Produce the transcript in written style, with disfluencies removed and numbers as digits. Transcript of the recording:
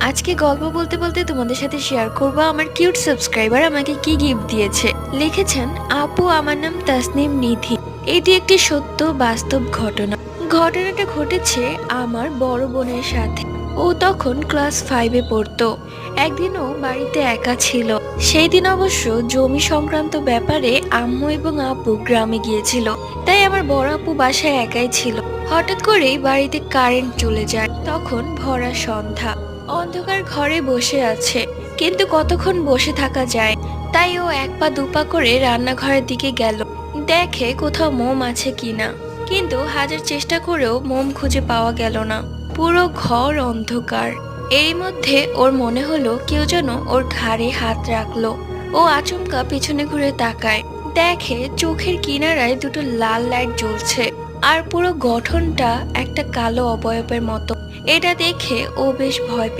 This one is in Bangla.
আজকে গল্প বলতে বলতে তোমাদের সাথে শেয়ার করব আমার কিউট সাবস্ক্রাইবার আমাকে কি গিফট দিয়েছে। লিখেছেন আপু, আমার নাম তাসনিম নিধি। এটি একটি সত্য বাস্তব ঘটনা। ঘটনাটা ঘটেছে আমার বড় বোনের সাথে। ও তখন ক্লাস 5-এ পড়তো। একদিন ও বাড়িতে একা ছিল। সেই দিন অবশ্য জমি সংক্রান্ত ব্যাপারে আম্মু এবং আপু গ্রামে গিয়েছিল। তাই আমার বড় আপু বাসায় একাই ছিল। হঠাৎ করেই বাড়িতে কারেন্ট চলে যায়। তখন ভরা সন্ধ্যা, অন্ধকার ঘরে বসে আছে, কিন্তু কতক্ষণ বসে থাকা যায়। তাই ও এক পা দুপা করে রান্নাঘরের দিকে গেল, দেখে কোথাও মোম আছে কিনা। কিন্তু হাজার চেষ্টা করেও মোম খুঁজে পাওয়া গেল না। পুরো ঘর অন্ধকার। এই মধ্যে ওর মনে হলো কেউ যেন ওর ঘাড়ে হাত রাখলো। ও আচমকা পিছনে ঘুরে তাকায়, দেখে চোখের কিনারায় দুটো লাল লাইট জ্বলছে, আর পুরো গঠনটা একটা কালো অবয়বের মতো। এটা দেখে ও বেশ ভয় পেয়ে